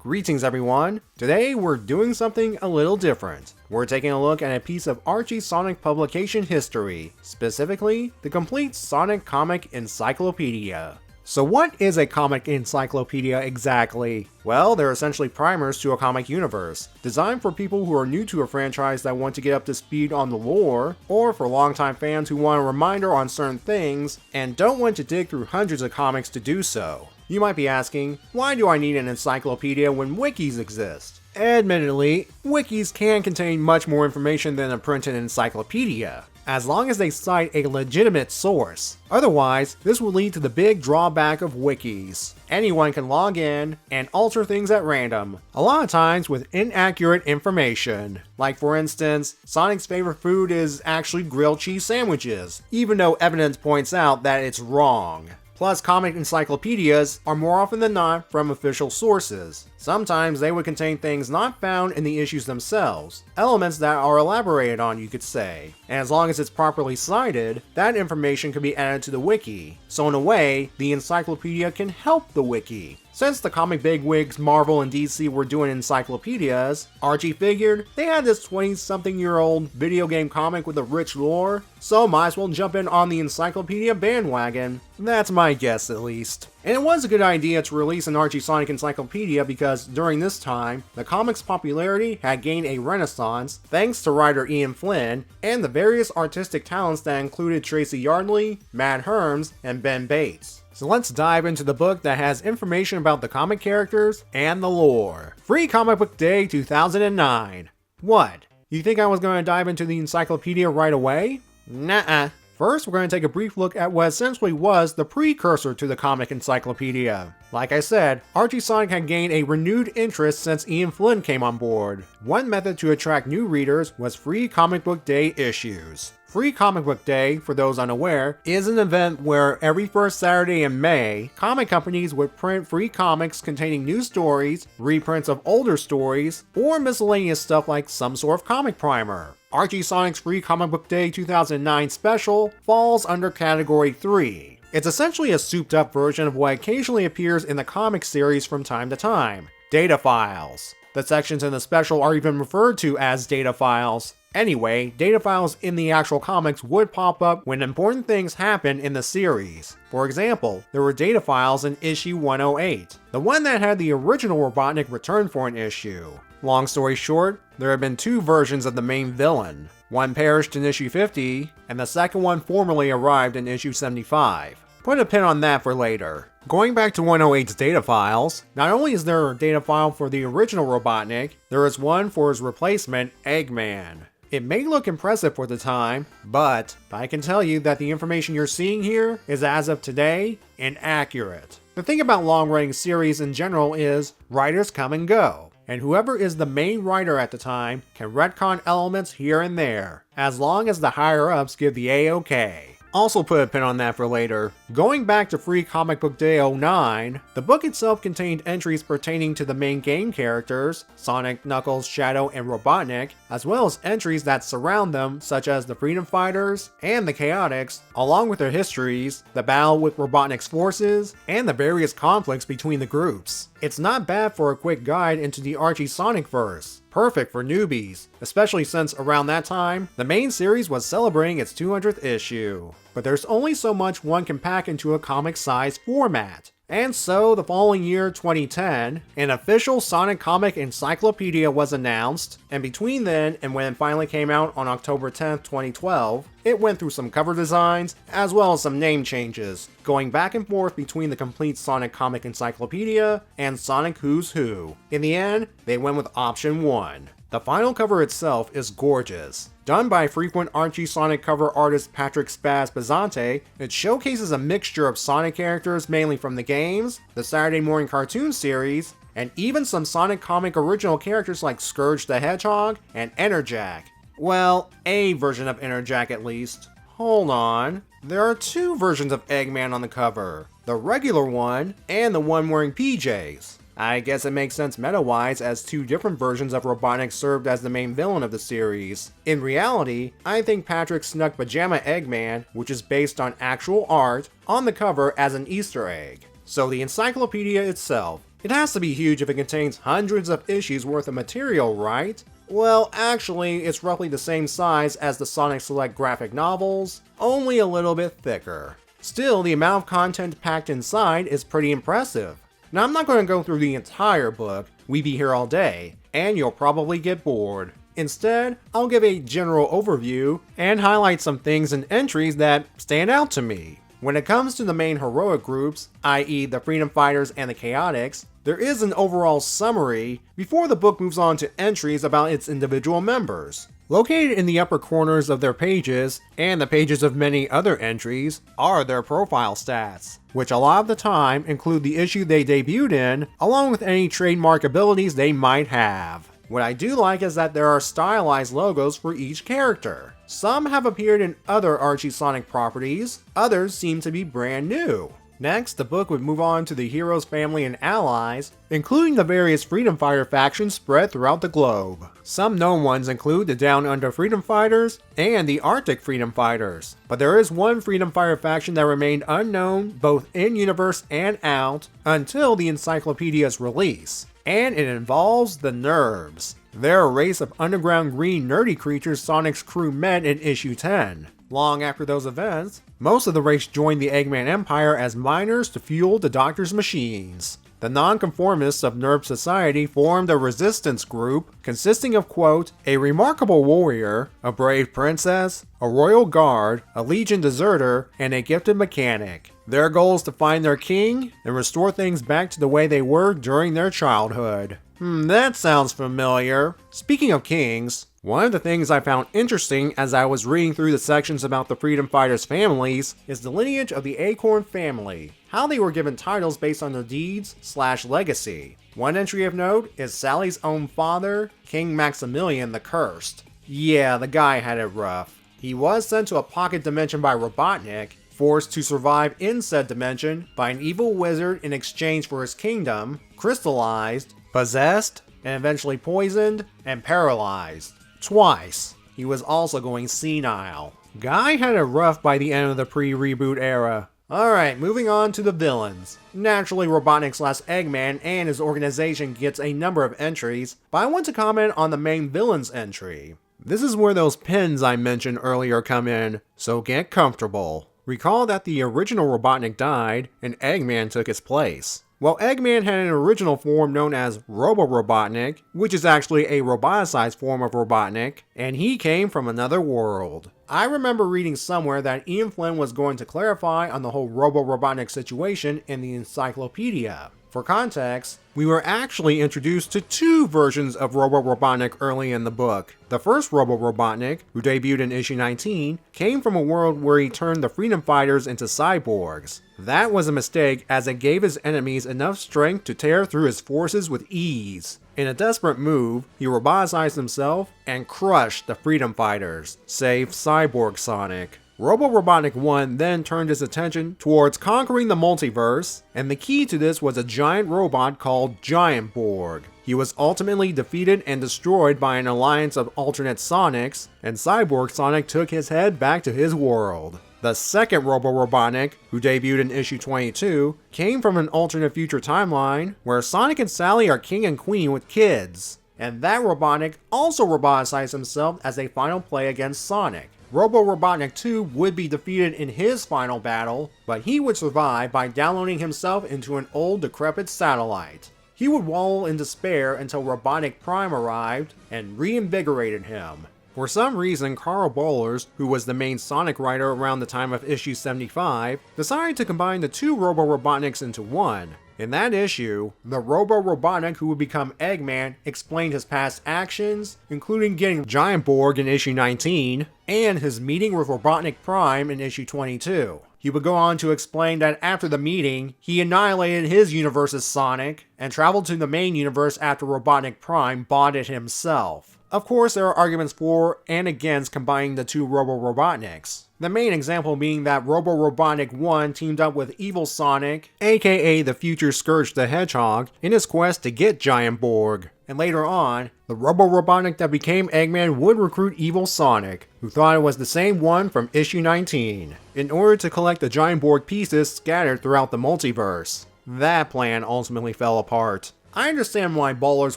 Greetings everyone! Today we're doing something a little different. We're taking a look at a piece of Archie Sonic publication history, specifically the complete Sonic comic encyclopedia. So what is a comic encyclopedia exactly? Well, they're essentially primers to a comic universe, designed for people who are new to a franchise that want to get up to speed on the lore, or for longtime fans who want a reminder on certain things and don't want to dig through hundreds of comics to do so. You might be asking, why do I need an encyclopedia when wikis exist? Admittedly, wikis can contain much more information than a printed encyclopedia, as long as they cite a legitimate source. Otherwise, this will lead to the big drawback of wikis. Anyone can log in and alter things at random, a lot of times with inaccurate information. Like for instance, Sonic's favorite food is actually grilled cheese sandwiches, even though evidence points out that it's wrong. Plus, comic encyclopedias are more often than not from official sources. Sometimes they would contain things not found in the issues themselves, elements that are elaborated on, you could say. And as long as it's properly cited, that information can be added to the wiki. So in a way, the encyclopedia can help the wiki. Since the comic bigwigs Marvel and DC were doing encyclopedias, Archie figured they had this 20-something-year-old video game comic with a rich lore, so might as well jump in on the encyclopedia bandwagon. That's my guess at least. And it was a good idea to release an Archie Sonic encyclopedia because during this time, the comic's popularity had gained a renaissance thanks to writer Ian Flynn and the various artistic talents that included Tracy Yardley, Matt Herms, and Ben Bates. So let's dive into the book that has information about the comic characters and the lore. Free Comic Book Day 2009. What? You think I was going to dive into the encyclopedia right away? Nuh-uh. First, we're going to take a brief look at what essentially was the precursor to the comic encyclopedia. Like I said, Archie Sonic had gained a renewed interest since Ian Flynn came on board. One method to attract new readers was free comic book day issues. Free Comic Book Day, for those unaware, is an event where every first Saturday in May, comic companies would print free comics containing new stories, reprints of older stories, or miscellaneous stuff like some sort of comic primer. Archie Sonic's Free Comic Book Day 2009 special falls under Category 3. It's essentially a souped-up version of what occasionally appears in the comic series from time to time: data files. The sections in the special are even referred to as data files. Anyway, data files in the actual comics would pop up when important things happen in the series. For example, there were data files in issue 108, the one that had the original Robotnik return for an issue. Long story short, there have been two versions of the main villain. One perished in issue 50, and the second one formally arrived in issue 75. Put a pin on that for later. Going back to 108's data files, not only is there a data file for the original Robotnik, there is one for his replacement, Eggman. It may look impressive for the time, but I can tell you that the information you're seeing here is, as of today, inaccurate. The thing about long-running series in general is, writers come and go, and whoever is the main writer at the time can retcon elements here and there, as long as the higher-ups give the A-OK. Also put a pin on that for later. Going back to Free Comic Book Day 09, the book itself contained entries pertaining to the main game characters, Sonic, Knuckles, Shadow, and Robotnik, as well as entries that surround them such as the Freedom Fighters and the Chaotix, along with their histories, the battle with Robotnik's forces, and the various conflicts between the groups. It's not bad for a quick guide into the Archie Sonicverse. Perfect for newbies, especially since around that time, the main series was celebrating its 200th issue. But there's only so much one can pack into a comic-sized format. And so, the following year, 2010, an official Sonic comic encyclopedia was announced, and between then and when it finally came out on October 10th, 2012, it went through some cover designs, as well as some name changes, going back and forth between the complete Sonic comic encyclopedia and Sonic Who's Who. In the end, they went with option 1. The final cover itself is gorgeous. Done by frequent Archie Sonic cover artist Patrick Spaz Pesante, it showcases a mixture of Sonic characters mainly from the games, the Saturday morning cartoon series, and even some Sonic comic original characters like Scourge the Hedgehog and Enerjack. Well, a version of Enerjack at least. Hold on. There are two versions of Eggman on the cover. The regular one, and the one wearing PJs. I guess it makes sense meta-wise as two different versions of Robotnik served as the main villain of the series. In reality, I think Patrick snuck Pajama Eggman, which is based on actual art, on the cover as an Easter egg. So the encyclopedia itself, It has to be huge if it contains hundreds of issues worth of material, right? Well, actually, it's roughly the same size as the Sonic Select graphic novels, only a little bit thicker. Still, the amount of content packed inside is pretty impressive. Now, I'm not going to go through the entire book, we'd be here all day, and you'll probably get bored. Instead, I'll give a general overview and highlight some things and entries that stand out to me. When it comes to the main heroic groups, i.e. the Freedom Fighters and the Chaotix, there is an overall summary before the book moves on to entries about its individual members. Located in the upper corners of their pages, and the pages of many other entries, are their profile stats, which a lot of the time include the issue they debuted in, along with any trademark abilities they might have. What I do like is that there are stylized logos for each character. Some have appeared in other Archie Sonic properties, others seem to be brand new. Next, the book would move on to the hero's family and allies, including the various Freedom Fighter factions spread throughout the globe. Some known ones include the Down Under Freedom Fighters and the Arctic Freedom Fighters, but there is one Freedom Fighter faction that remained unknown both in-universe and out until the Encyclopedia's release, and it involves the Nerves. They're a race of underground green nerdy creatures Sonic's crew met in issue 10. Long after those events, most of the race joined the Eggman Empire as miners to fuel the Doctor's machines. The nonconformists of Nerve Society formed a resistance group consisting of, quote, a remarkable warrior, a brave princess, a royal guard, a legion deserter, and a gifted mechanic. Their goal is to find their king and restore things back to the way they were during their childhood. That sounds familiar. Speaking of kings, one of the things I found interesting as I was reading through the sections about the Freedom Fighters' families is the lineage of the Acorn family, how they were given titles based on their deeds/legacy. One entry of note is Sally's own father, King Maximilian the Cursed. Yeah, the guy had it rough. He was sent to a pocket dimension by Robotnik, forced to survive in said dimension by an evil wizard in exchange for his kingdom, crystallized, possessed, and eventually poisoned and paralyzed. Twice. He was also going senile. Guy had it rough by the end of the pre-reboot era. Alright, moving on to the villains. Naturally, Robotnik/Eggman and his organization gets a number of entries, but I want to comment on the main villains entry. This is where those pins I mentioned earlier come in, so get comfortable. Recall that the original Robotnik died, and Eggman took his place. Well, Eggman had an original form known as Robo-Robotnik, which is actually a roboticized form of Robotnik, and he came from another world. I remember reading somewhere that Ian Flynn was going to clarify on the whole Robo-Robotnik situation in the Encyclopedia. For context, we were actually introduced to two versions of Robo-Robotnik early in the book. The first Robo-Robotnik, who debuted in issue 19, came from a world where he turned the Freedom Fighters into cyborgs. That was a mistake as it gave his enemies enough strength to tear through his forces with ease. In a desperate move, he roboticized himself and crushed the Freedom Fighters, save Cyborg Sonic. Robo-Robotnik 1 then turned his attention towards conquering the multiverse, and the key to this was a giant robot called Giant Borg. He was ultimately defeated and destroyed by an alliance of alternate Sonics, and Cyborg Sonic took his head back to his world. The second Robo-Robotnik, who debuted in issue 22, came from an alternate future timeline where Sonic and Sally are king and queen with kids, and that Robotnik also roboticized himself as a final play against Sonic. Robo-Robotnik 2 would be defeated in his final battle, but he would survive by downloading himself into an old decrepit satellite. He would wallow in despair until Robotnik Prime arrived and reinvigorated him. For some reason, Carl Bollers, who was the main Sonic writer around the time of issue 75, decided to combine the two Robo-Robotniks into one. In that issue, the Robo-Robotnik who would become Eggman explained his past actions, including getting Giant Borg in issue 19, and his meeting with Robotnik Prime in issue 22. He would go on to explain that after the meeting, he annihilated his universe's Sonic, and traveled to the main universe after Robotnik Prime bonded himself. Of course, there are arguments for and against combining the two Robo-Robotniks. The main example being that Robo-Robotnik 1 teamed up with Evil Sonic, aka the future Scourge the Hedgehog, in his quest to get Giant Borg. And later on, the Robo-Robotnik that became Eggman would recruit Evil Sonic, who thought it was the same one from issue 19, in order to collect the Giant Borg pieces scattered throughout the multiverse. that plan ultimately fell apart. I understand why Ballers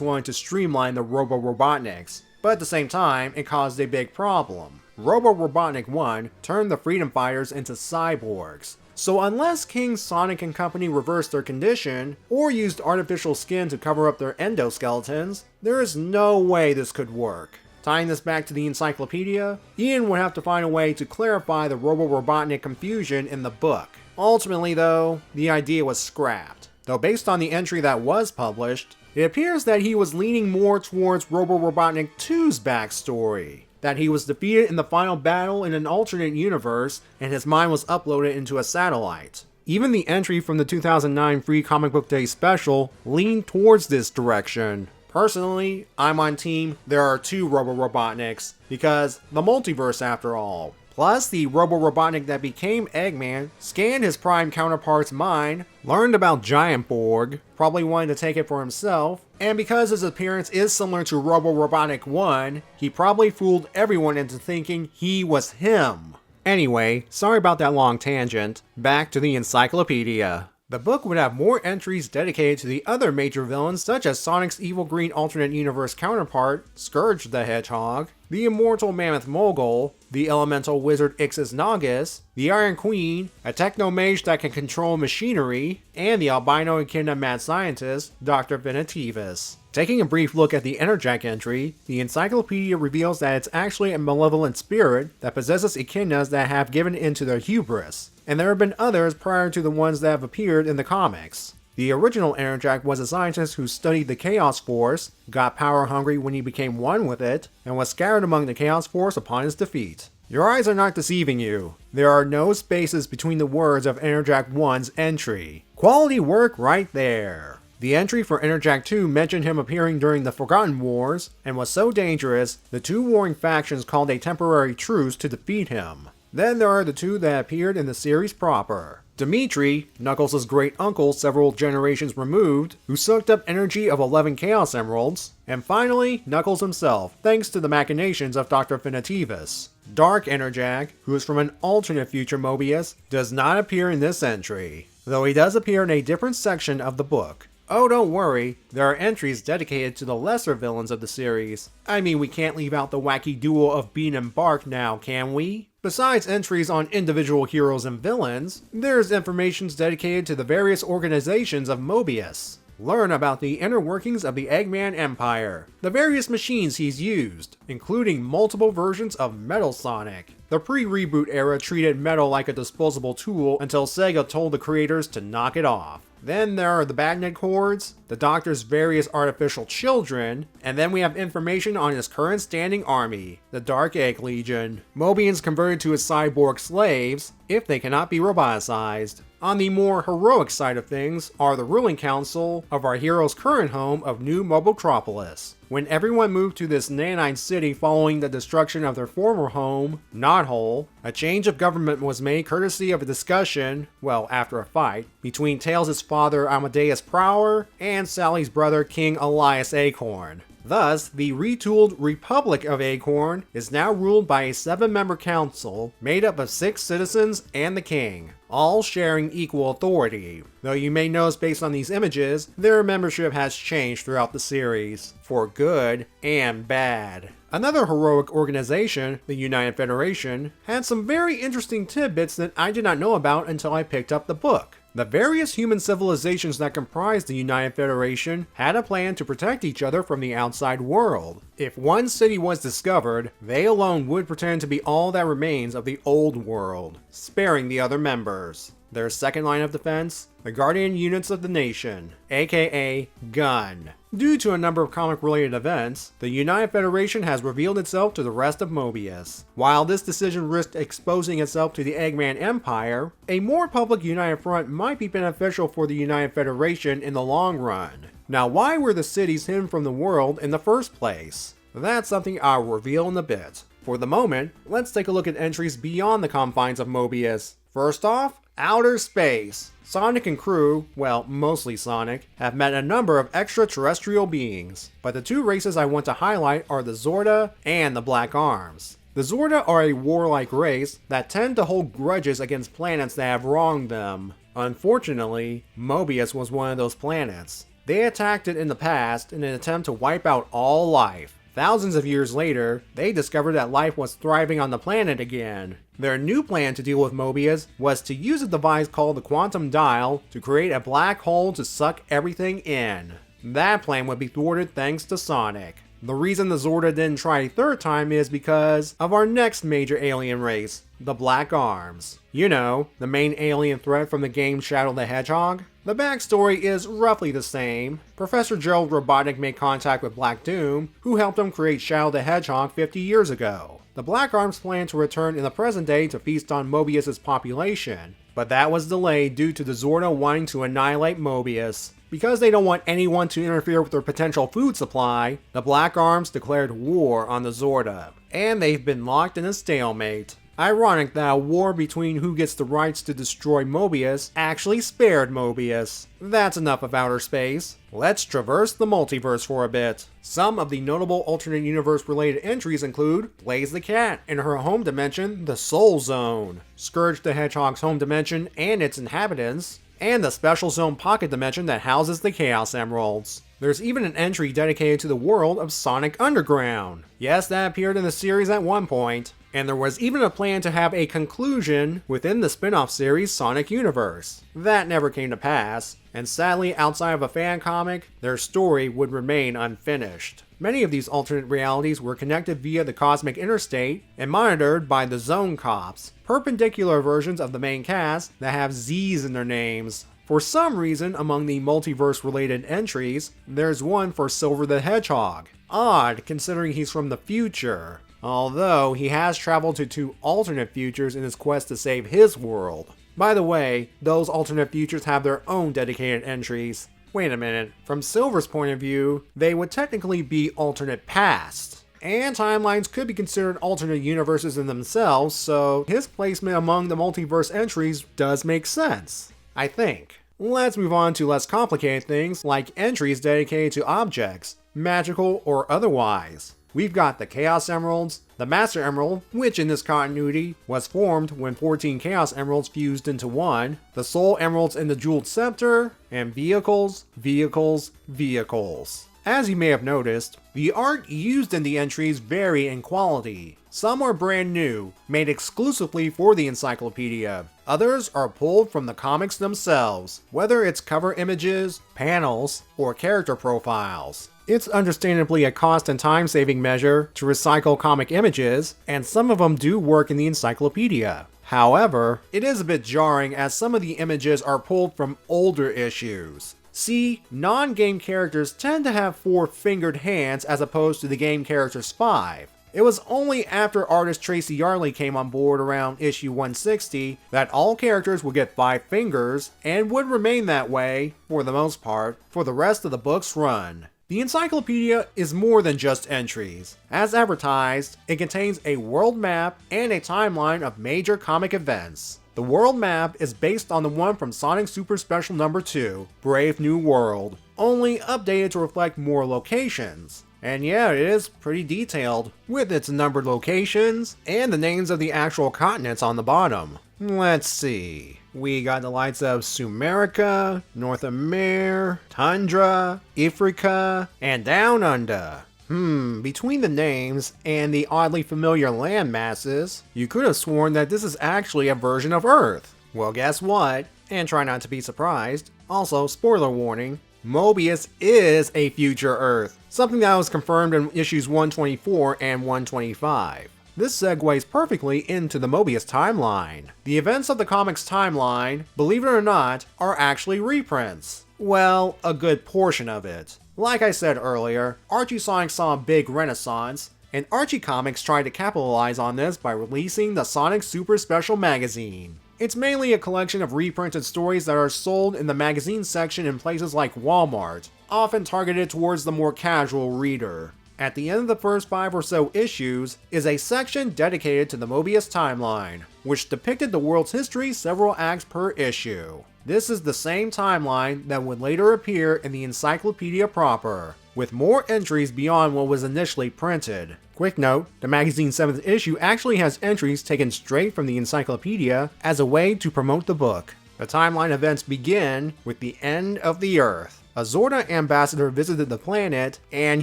wanted to streamline the Robotniks, but at the same time, it caused a big problem. Robotnik 1 turned the Freedom Fighters into cyborgs. So unless King Sonic and company reversed their condition, or used artificial skin to cover up their endoskeletons, there is no way this could work. Tying this back to the encyclopedia, Ian would have to find a way to clarify the Robotnik confusion in the book. Ultimately though, the idea was scrapped. Though based on the entry that was published, it appears that he was leaning more towards Robotnik 2's backstory. That he was defeated in the final battle in an alternate universe, and his mind was uploaded into a satellite. Even the entry from the 2009 Free Comic Book Day special leaned towards this direction. Personally, I'm on team there are two Robotniks, because the multiverse after all. Plus, the Robotnik that became Eggman scanned his Prime counterpart's mind, learned about Giant Borg, probably wanted to take it for himself, and because his appearance is similar to Robotnik 1, he probably fooled everyone into thinking he was him. Anyway, sorry about that long tangent, back to the encyclopedia. The book would have more entries dedicated to the other major villains such as Sonic's evil green alternate universe counterpart, Scourge the Hedgehog, the immortal Mammoth Mogul, the elemental wizard Ixis Naugus, the Iron Queen, a techno-mage that can control machinery, and the albino echidna mad scientist, Dr. Venetivis. Taking a brief look at the Enerjack entry, the encyclopedia reveals that it's actually a malevolent spirit that possesses echidnas that have given into their hubris, and there have been others prior to the ones that have appeared in the comics. The original Enerjack was a scientist who studied the Chaos Force, got power hungry when he became one with it, and was scattered among the Chaos Force upon his defeat. Your eyes are not deceiving you. There are no spaces between the words of Enerjack 1's entry. Quality work right there. The entry for Enerjack 2 mentioned him appearing during the Forgotten Wars, and was so dangerous, the two warring factions called a temporary truce to defeat him. Then there are the two that appeared in the series proper. Dimitri, Knuckles' great uncle several generations removed, who soaked up energy of 11 Chaos Emeralds, and finally, Knuckles himself, thanks to the machinations of Dr. Venetivis. Dark Enerjack, who is from an alternate future Mobius, does not appear in this entry, though he does appear in a different section of the book. Oh, don't worry, there are entries dedicated to the lesser villains of the series. I mean, we can't leave out the wacky duo of Bean and Bark now, can we? Besides entries on individual heroes and villains, there's information dedicated to the various organizations of Mobius. Learn about the inner workings of the Eggman Empire, the various machines he's used, including multiple versions of Metal Sonic. The pre-reboot era treated metal like a disposable tool until Sega told the creators to knock it off. Then there are the Bagnet Hordes, the Doctor's various artificial children, and then we have information on his current standing army, the Dark Egg Legion. Mobians converted to his cyborg slaves, if they cannot be roboticized. On the more heroic side of things are the ruling council of our hero's current home of New Mobotropolis. When everyone moved to this nanite city following the destruction of their former home, Knothole, a change of government was made courtesy of a discussion, well, after a fight, between Tails' father Amadeus Prower and Sally's brother King Elias Acorn. Thus, the retooled Republic of Acorn is now ruled by a 7-member council made up of 6 citizens and the king, all sharing equal authority. Though you may notice based on these images, their membership has changed throughout the series, for good and bad. Another heroic organization, the United Federation, had some very interesting tidbits that I did not know about until I picked up the book. The various human civilizations that comprised the United Federation had a plan to protect each other from the outside world. If one city was discovered, they alone would pretend to be all that remains of the old world, sparing the other members. Their second line of defense? The Guardian Units of the Nation, aka GUN. Due to a number of comic-related events, the United Federation has revealed itself to the rest of Mobius. While this decision risked exposing itself to the Eggman Empire, a more public United Front might be beneficial for the United Federation in the long run. Now, why were the cities hidden from the world in the first place? That's something I'll reveal in a bit. For the moment, let's take a look at entries beyond the confines of Mobius. First off, outer space. Sonic and crew, well, mostly Sonic, have met a number of extraterrestrial beings, but the two races I want to highlight are the Zorda and the Black Arms. The Zorda are a warlike race that tend to hold grudges against planets that have wronged them. Unfortunately, Mobius was one of those planets. They attacked it in the past in an attempt to wipe out all life. Thousands of years later, they discovered that life was thriving on the planet again. Their new plan to deal with Mobius was to use a device called the Quantum Dial to create a black hole to suck everything in. That plan would be thwarted thanks to Sonic. The reason the Zorda didn't try a third time is because of our next major alien race, the Black Arms. You know, the main alien threat from the game Shadow the Hedgehog? The backstory is roughly the same. Professor Gerald Robotnik made contact with Black Doom, who helped him create Shadow the Hedgehog 50 years ago. The Black Arms plan to return in the present day to feast on Mobius' population, but that was delayed due to the Zorda wanting to annihilate Mobius. Because they don't want anyone to interfere with their potential food supply, the Black Arms declared war on the Zorda, and they've been locked in a stalemate. Ironic that a war between who gets the rights to destroy Mobius actually spared Mobius. That's enough of outer space. Let's traverse the multiverse for a bit. Some of the notable alternate universe related entries include Blaze the Cat and her home dimension, the Soul Zone, Scourge the Hedgehog's home dimension and its inhabitants, and the Special Zone pocket dimension that houses the Chaos Emeralds. There's even an entry dedicated to the world of Sonic Underground. Yes, that appeared in the series at one point. And there was even a plan to have a conclusion within the spin-off series Sonic Universe. That never came to pass, and sadly outside of a fan comic, their story would remain unfinished. Many of these alternate realities were connected via the Cosmic Interstate and monitored by the Zone Cops, perpendicular versions of the main cast that have Z's in their names. For some reason, among the multiverse-related entries, there's one for Silver the Hedgehog. Odd, considering he's from the future. Although, he has traveled to 2 alternate futures in his quest to save his world. By the way, those alternate futures have their own dedicated entries. Wait a minute, from Silver's point of view, they would technically be alternate past. And timelines could be considered alternate universes in themselves, so his placement among the multiverse entries does make sense, I think. Let's move on to less complicated things like entries dedicated to objects, magical or otherwise. We've got the Chaos Emeralds, the Master Emerald, which in this continuity was formed when 14 Chaos Emeralds fused into one, the Soul Emeralds and the Jeweled Scepter, and vehicles, vehicles, vehicles. As you may have noticed, the art used in the entries vary in quality. Some are brand new, made exclusively for the encyclopedia. Others are pulled from the comics themselves, whether it's cover images, panels, or character profiles. It's understandably a cost and time-saving measure to recycle comic images, and some of them do work in the encyclopedia. However, it is a bit jarring as some of the images are pulled from older issues. See, non-game characters tend to have 4 fingered hands as opposed to the game character's 5. It was only after artist Tracy Yarley came on board around issue 160 that all characters would get 5 fingers, and would remain that way, for the most part, for the rest of the book's run. The encyclopedia is more than just entries. As advertised, it contains a world map and a timeline of major comic events. The world map is based on the one from Sonic Super Special No. 2, Brave New World, only updated to reflect more locations. And yeah, it is pretty detailed, with its numbered locations and the names of the actual continents on the bottom. Let's see. We got the likes of Sumerica, North Amer, Tundra, Ifrica, and Down Under. Between the names and the oddly familiar land masses, you could have sworn that this is actually a version of Earth. Well, guess what? And try not to be surprised. Also, spoiler warning, Mobius is a future Earth, something that was confirmed in issues 124 and 125. This segues perfectly into the Mobius timeline. The events of the comics timeline, believe it or not, are actually reprints. Well, a good portion of it. Like I said earlier, Archie Sonic saw a big renaissance, and Archie Comics tried to capitalize on this by releasing the Sonic Super Special magazine. It's mainly a collection of reprinted stories that are sold in the magazine section in places like Walmart, often targeted towards the more casual reader. At the end of the first 5 or so issues is a section dedicated to the Mobius timeline, which depicted the world's history several acts per issue. This is the same timeline that would later appear in the encyclopedia proper, with more entries beyond what was initially printed. Quick note, the magazine's 7th issue actually has entries taken straight from the encyclopedia as a way to promote the book. The timeline events begin with the end of the Earth. A Zorda ambassador visited the planet, and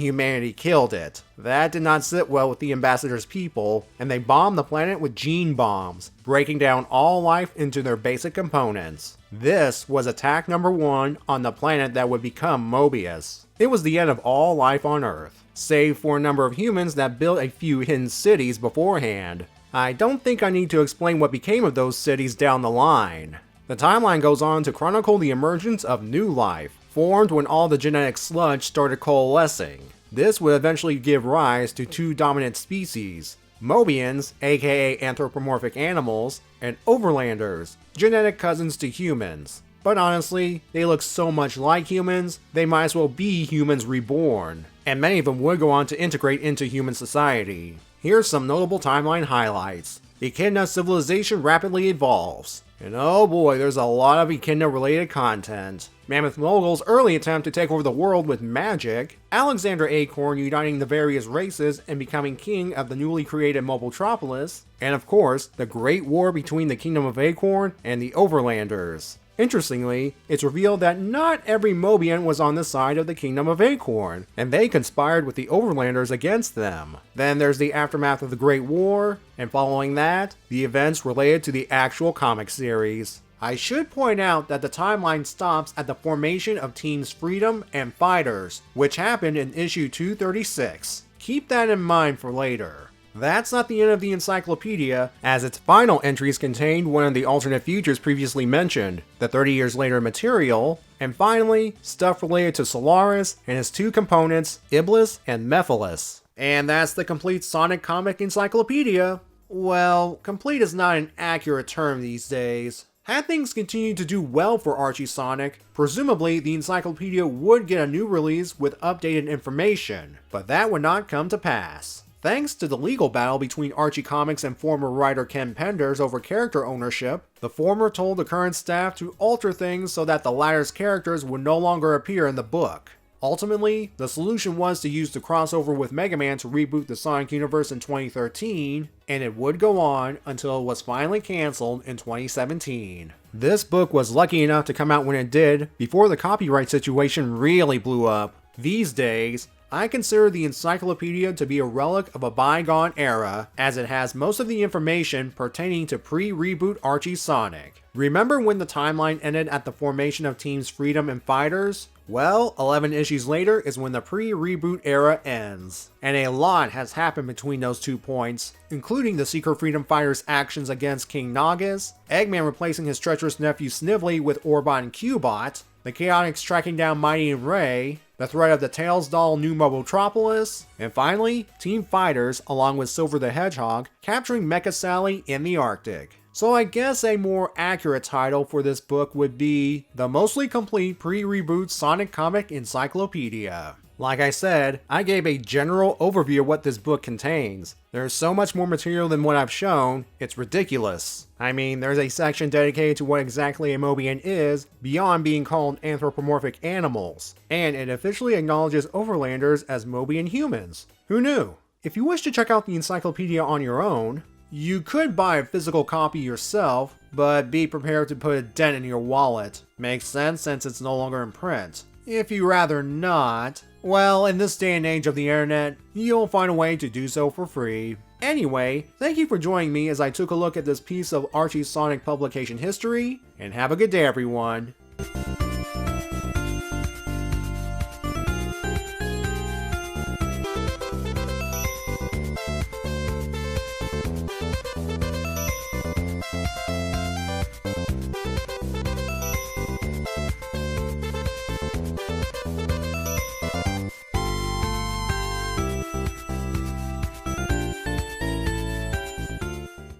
humanity killed it. That did not sit well with the ambassador's people, and they bombed the planet with gene bombs, breaking down all life into their basic components. This was attack number 1 on the planet that would become Mobius. It was the end of all life on Earth, save for a number of humans that built a few hidden cities beforehand. I don't think I need to explain what became of those cities down the line. The timeline goes on to chronicle the emergence of new life, formed when all the genetic sludge started coalescing. This would eventually give rise to 2 dominant species, Mobians, aka anthropomorphic animals, and Overlanders, genetic cousins to humans. But honestly, they look so much like humans, they might as well be humans reborn, and many of them would go on to integrate into human society. Here's some notable timeline highlights. The Echidna civilization rapidly evolves. And oh boy, there's a lot of Echidna related content. Mammoth Mogul's early attempt to take over the world with magic, Alexander Acorn uniting the various races and becoming king of the newly created Mobitropolis, and of course, the Great War between the Kingdom of Acorn and the Overlanders. Interestingly, it's revealed that not every Mobian was on the side of the Kingdom of Acorn, and they conspired with the Overlanders against them. Then there's the aftermath of the Great War, and following that, the events related to the actual comic series. I should point out that the timeline stops at the formation of Teams Freedom and Fighters, which happened in issue 236. Keep that in mind for later. That's not the end of the encyclopedia, as its final entries contained one of the alternate futures previously mentioned, the 30 years later material, and finally, stuff related to Solaris and his 2 components, Iblis and Mephiles. And that's the complete Sonic comic encyclopedia. Well, complete is not an accurate term these days. Had things continued to do well for Archie Sonic, presumably the encyclopedia would get a new release with updated information, but that would not come to pass. Thanks to the legal battle between Archie Comics and former writer Ken Penders over character ownership, the former told the current staff to alter things so that the latter's characters would no longer appear in the book. Ultimately, the solution was to use the crossover with Mega Man to reboot the Sonic universe in 2013, and it would go on until it was finally cancelled in 2017. This book was lucky enough to come out when it did, before the copyright situation really blew up. These days, I consider the encyclopedia to be a relic of a bygone era, as it has most of the information pertaining to pre-reboot Archie Sonic. Remember when the timeline ended at the formation of Teams Freedom and Fighters? Well, 11 issues later is when the pre-reboot era ends. And a lot has happened between those 2 points, including the Secret Freedom Fighters' actions against King Nagas, Eggman replacing his treacherous nephew Snively with Orbot and Cubot, the Chaotix tracking down Mighty and Ray, the threat of the Tails doll New Mobitropolis, and finally, Team Fighters, along with Silver the Hedgehog, capturing Mecha Sally in the Arctic. So I guess a more accurate title for this book would be the mostly complete pre-reboot Sonic comic encyclopedia. Like I said, I gave a general overview of what this book contains. There's so much more material than what I've shown, it's ridiculous. I mean, there's a section dedicated to what exactly a Mobian is, beyond being called anthropomorphic animals, and it officially acknowledges Overlanders as Mobian humans. Who knew? If you wish to check out the encyclopedia on your own, you could buy a physical copy yourself, but be prepared to put a dent in your wallet. Makes sense since it's no longer in print. If you rather not, well, in this day and age of the internet, you'll find a way to do so for free. Anyway, thank you for joining me as I took a look at this piece of Archie Sonic publication history, and have a good day everyone.